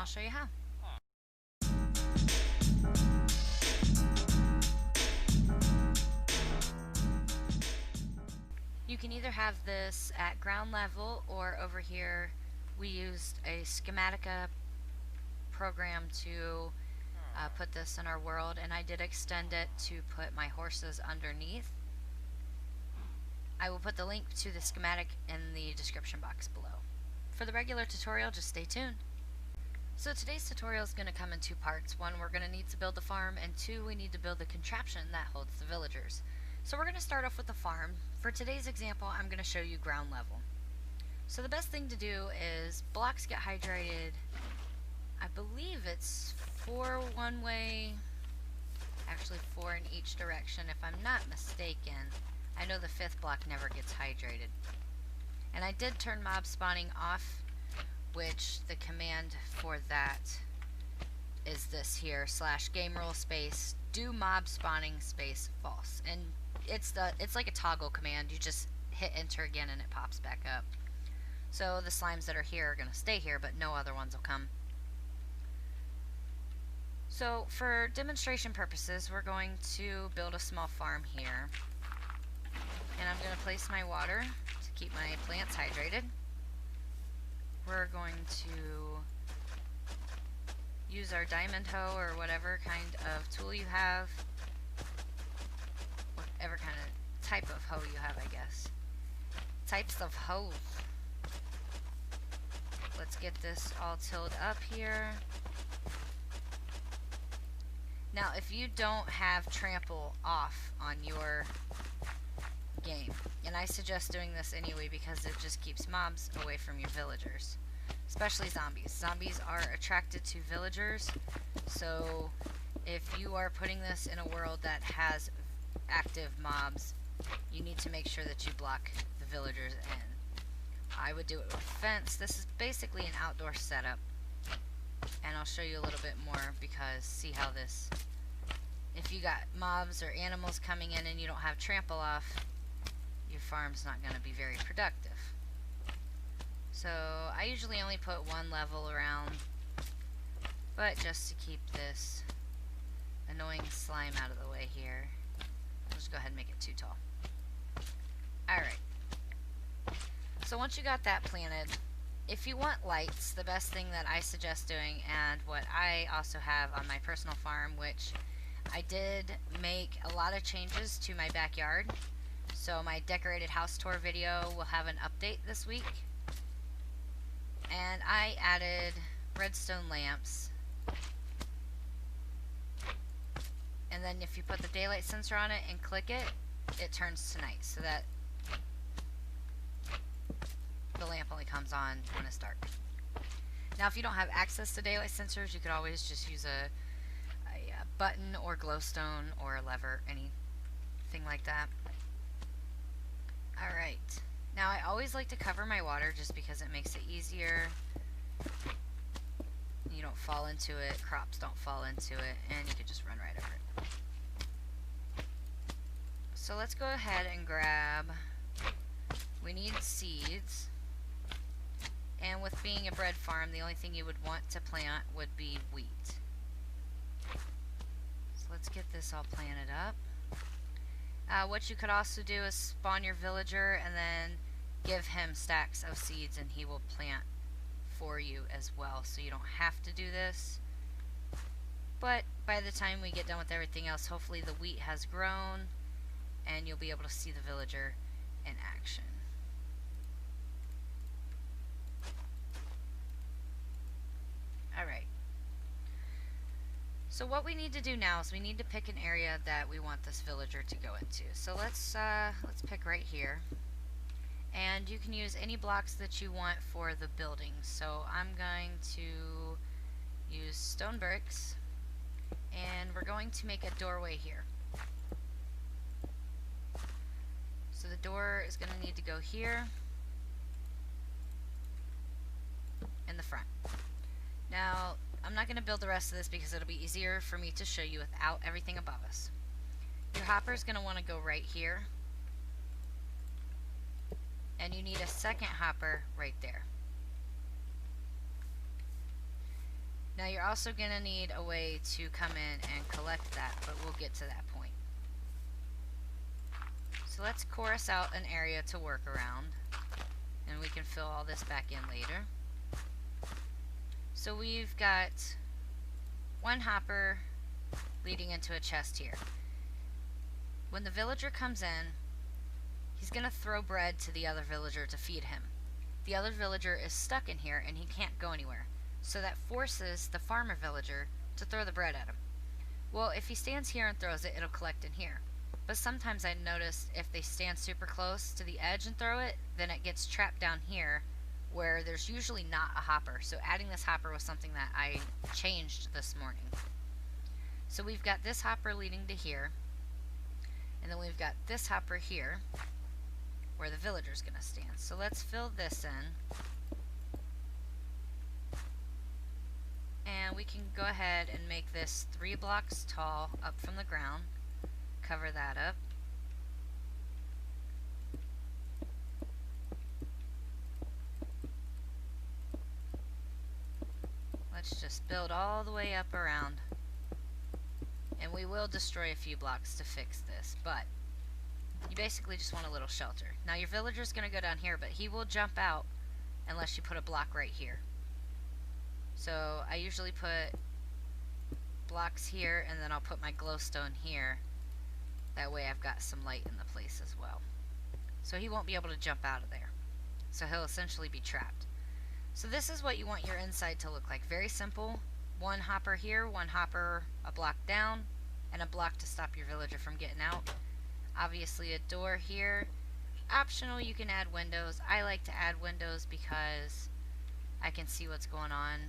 I'll show you how. You can either have this at ground level, or over here we used a Schematica program to put this in our world, and I did extend it to put my horses underneath. I will put the link to the schematic in the description box below. For the regular tutorial, just stay tuned. So today's tutorial is going to come in two parts. One, we're going to need to build the farm, and two, we need to build the contraption that holds the villagers. So we're going to start off with the farm. For today's example, I'm going to show you ground level. So the best thing to do is blocks get hydrated, I believe it's 4 one way, actually 4 in each direction if I'm not mistaken. I know the 5th block never gets hydrated. And I did turn mob spawning off, which the command for that is this here, /game rule space do mob spawning space false. And it's like a toggle command. You just hit enter again and it pops back up. So the slimes that are here are going to stay here, but no other ones will come. So for demonstration purposes, we're going to build a small farm here. And I'm going to place my water to keep my plants hydrated. We're going to use our diamond hoe or whatever kind of tool you have. Whatever kind of type of hoe you have, I guess. Types of hoes. Let's get this all tilled up here. Now, if you don't have trample off on your game, and I suggest doing this anyway because it just keeps mobs away from your villagers, especially zombies. Zombies are attracted to villagers, so if you are putting this in a world that has active mobs, you need to make sure that you block the villagers in. I would do it with a fence. This is basically an outdoor setup. And I'll show you a little bit more because see how this, if you got mobs or animals coming in and you don't have trample off, your farm's not going to be very productive. So I usually only put one level around, but just to keep this annoying slime out of the way here, I'll just go ahead and make it too tall. Alright. So once you got that planted, if you want lights, the best thing that I suggest doing, and what I also have on my personal farm, which I did make a lot of changes to my backyard, so my decorated house tour video will have an update this week, and I added redstone lamps, and then if you put the daylight sensor on it and click it, it turns to night, so that the lamp only comes on when it's dark. Now if you don't have access to daylight sensors, you could always just use a button or glowstone or a lever, anything like that. Alright, now I always like to cover my water just because it makes it easier. You don't fall into it, crops don't fall into it, and you can just run right over it. So let's go ahead and grab, we need seeds. And with being a bread farm, the only thing you would want to plant would be wheat. So let's get this all planted up. What you could also do is spawn your villager and then give him stacks of seeds and he will plant for you as well. So you don't have to do this. But by the time we get done with everything else, hopefully the wheat has grown and you'll be able to see the villager in action. Alright. So what we need to do now is we need to pick an area that we want this villager to go into. So let's pick right here. And you can use any blocks that you want for the building. So I'm going to use stone bricks, and we're going to make a doorway here. So the door is going to need to go here in the front. Now, I'm not going to build the rest of this because it'll be easier for me to show you without everything above us. Your hopper is going to want to go right here. And you need a second hopper right there. you're also going to need a way to come in and collect that, but we'll get to that point. So let's chorus out an area to work around, and we can fill all this back in later. So we've got one hopper leading into a chest here. When the villager comes in, he's going to throw bread to the other villager to feed him. The other villager is stuck in here and he can't go anywhere. So that forces the farmer villager to throw the bread at him. Well, if he stands here and throws it, it'll collect in here. But sometimes I notice if they stand super close to the edge and throw it, then it gets trapped down here where there's usually not a hopper. So adding this hopper was something that I changed this morning. So we've got this hopper leading to here, and then we've got this hopper here where the villager's going to stand. So let's fill this in. And we can go ahead and make this 3 blocks tall up from the ground. Cover that up. Let's just build all the way up around. And we will destroy a few blocks to fix this, but you basically just want a little shelter. Now your villager's going to go down here, but he will jump out unless you put a block right here. So I usually put blocks here, and then I'll put my glowstone here. That way I've got some light in the place as well. So he won't be able to jump out of there. So he'll essentially be trapped. So this is what you want your inside to look like. Very simple. One hopper here, one hopper a block down, and a block to stop your villager from getting out. Obviously a door here. Optional, you can add windows. I like to add windows because I can see what's going on.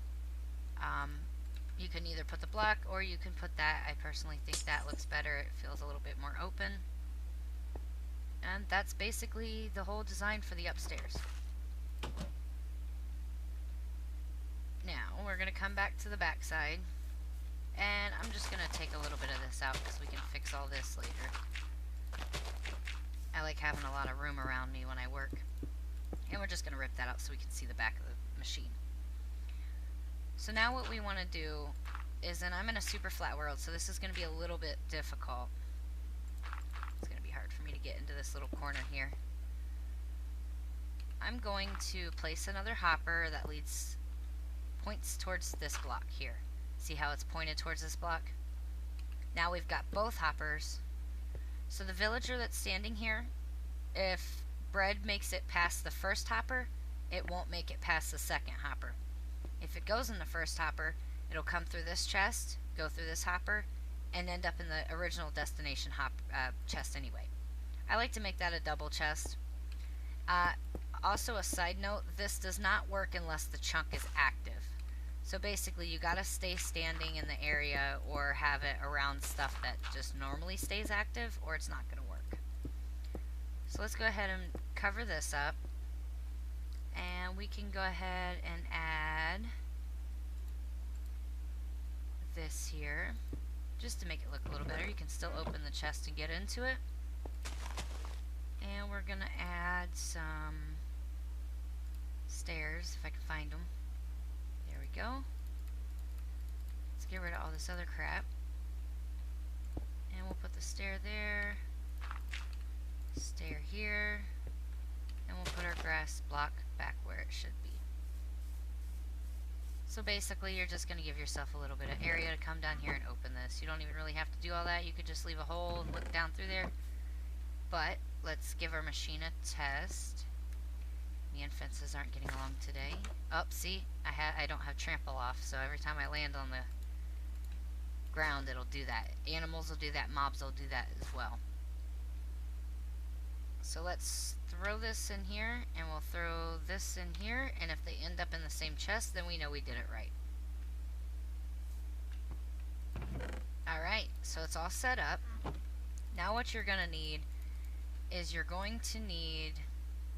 You can either put the block or you can put that. I personally think that looks better. It feels a little bit more open. And that's basically the whole design for the upstairs. Now we're going to come back to the back side, and I'm just going to take a little bit of this out because we can fix all this later. I like having a lot of room around me when I work. And we're just going to rip that out so we can see the back of the machine. So now what we want to do is, and I'm in a super flat world, so this is going to be a little bit difficult. It's going to be hard for me to get into this little corner here. I'm going to place another hopper that points towards this block here. See how it's pointed towards this block? Now we've got both hoppers. So the villager that's standing here, if bread makes it past the first hopper, it won't make it past the second hopper. If it goes in the first hopper, it'll come through this chest, go through this hopper, and end up in the original destination chest anyway. I like to make that a double chest. Also a side note, this does not work unless the chunk is active. So basically you gotta stay standing in the area or have it around stuff that just normally stays active, or it's not gonna work. So let's go ahead and cover this up. And we can go ahead and add this here just to make it look a little better. You can still open the chest and get into it. And we're gonna add some stairs if I can find them. There we go. Let's get rid of all this other crap. And we'll put the stair there, stair here, and we'll put our grass block back where it should be. So basically you're just going to give yourself a little bit of area to come down here and open this. You don't even really have to do all that. You could just leave a hole and look down through there. But let's give our machine a test. Me and fences aren't getting along today. Oh, see, I don't have trample off, so every time I land on the ground it'll do that. Animals will do that, mobs will do that as well. So let's throw this in here, and we'll throw this in here, and if they end up in the same chest, then we know we did it right. Alright, so it's all set up. Now what you're going to need is you're going to need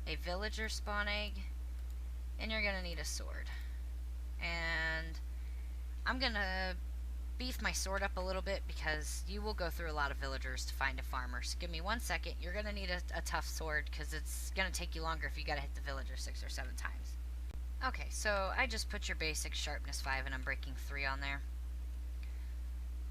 a villager spawn egg, and you're going to need a sword. And I'm going to beef my sword up a little bit because you will go through a lot of villagers to find a farmer. So give me 1 second. You're going to need a tough sword because it's going to take you longer if you got to hit the villager 6 or 7 times. Okay, so I just put your basic sharpness 5 and I'm breaking 3 on there.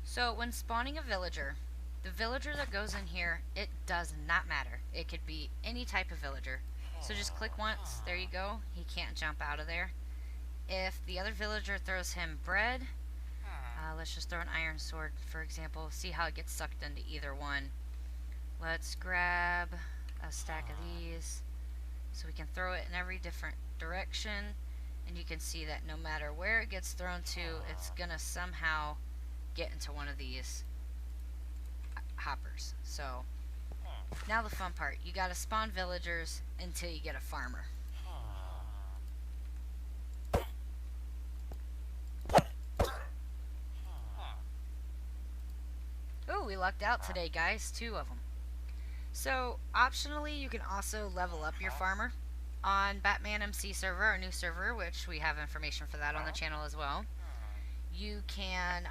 So when spawning a villager, the villager that goes in here, it does not matter. It could be any type of villager. So just click once, there you go. He can't jump out of there. If the other villager throws him bread, let's just throw an iron sword, for example. See how it gets sucked into either one. Let's grab a stack of these so we can throw it in every different direction. And you can see that no matter where it gets thrown to, it's gonna somehow get into one of these hoppers. So now the fun part, you gotta spawn villagers until you get a farmer. Ooh, we lucked out today, guys. 2 of them. So optionally, you can also level up your farmer on Batman MC server, our new server, which we have information for that on the channel as well. You can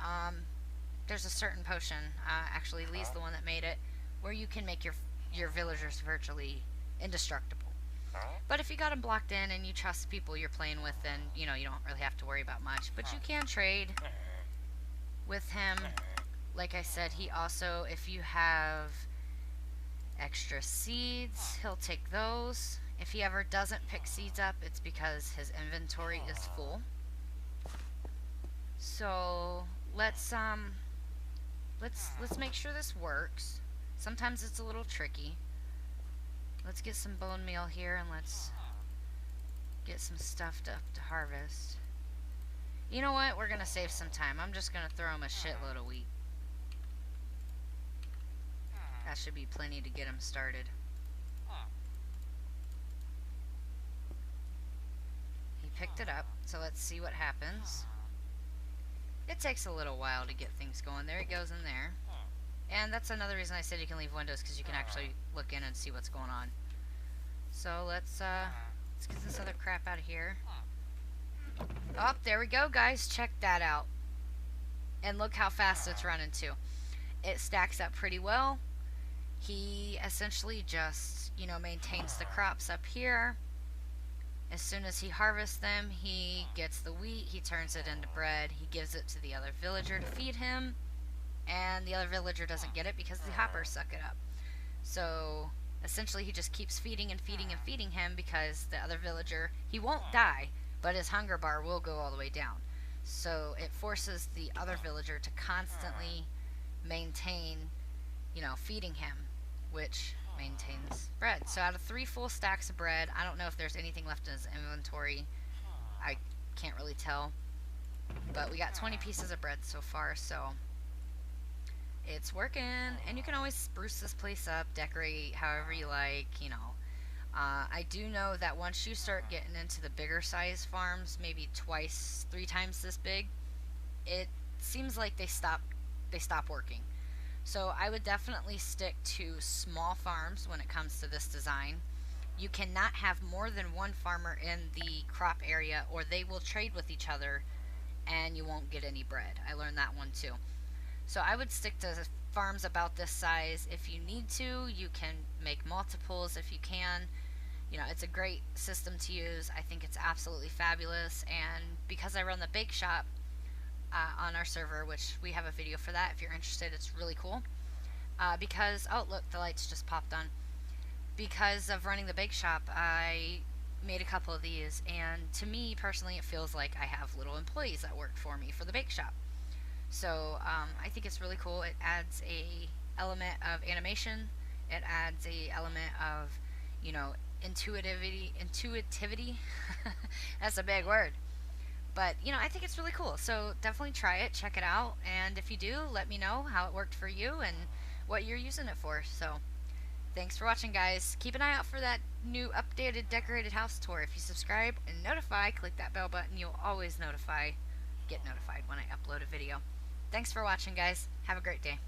there's a certain potion, actually Lee's the one that made it, where you can make your villagers virtually indestructible. But if you got them blocked in and you trust people you're playing with, then you know you don't really have to worry about much. But you can trade with him. Like I said, he also, if you have extra seeds, he'll take those. If he ever doesn't pick seeds up, it's because his inventory is full. So let's make sure this works. Sometimes it's a little tricky. Let's get some bone meal here and let's get some stuff to harvest. You know what? We're gonna save some time. I'm just gonna throw him a shitload of wheat. That should be plenty to get him started. He picked it up, so let's see what happens. It takes a little while to get things going. There it goes in there. And that's another reason I said you can leave windows, because you can actually look in and see what's going on. So let's get this other crap out of here. Oh, there we go, guys. Check that out. And look how fast it's running too. It stacks up pretty well. He essentially just, you know, maintains the crops up here. As soon as he harvests them, he gets the wheat, he turns it into bread, he gives it to the other villager to feed him, and the other villager doesn't get it because the hoppers suck it up. So essentially he just keeps feeding and feeding and feeding him because the other villager, he won't die, but his hunger bar will go all the way down. So it forces the other villager to constantly maintain, you know, feeding him, which maintains bread. So out of 3 full stacks of bread, I don't know if there's anything left in his inventory. I can't really tell. But we got 20 pieces of bread so far, so it's working. And you can always spruce this place up, decorate however you like, you know. I do know that once you start getting into the bigger size farms, maybe 2, 3 times this big, it seems like they stop working. So I would definitely stick to small farms when it comes to this design. You cannot have more than 1 farmer in the crop area or they will trade with each other and you won't get any bread. I learned that one too. So I would stick to farms about this size. If you need to, you can make multiples if you can. You know, it's a great system to use. I think it's absolutely fabulous, and because I run the bake shop on our server, which we have a video for that if you're interested, it's really cool. Because, oh look, the lights just popped on. Because of running the bake shop, I made a couple of these, and to me personally it feels like I have little employees that work for me for the bake shop. So I think it's really cool. It adds a element of animation, it adds a element of, you know, intuitivity that's a big word, but you know, I think it's really cool. So definitely try it, check it out, and if you do, let me know how it worked for you and what you're using it for. So thanks for watching, guys. Keep an eye out for that new updated decorated house tour. If you subscribe and notify, click that bell button, you'll always get notified when I upload a video. Thanks for watching, guys. Have a great day.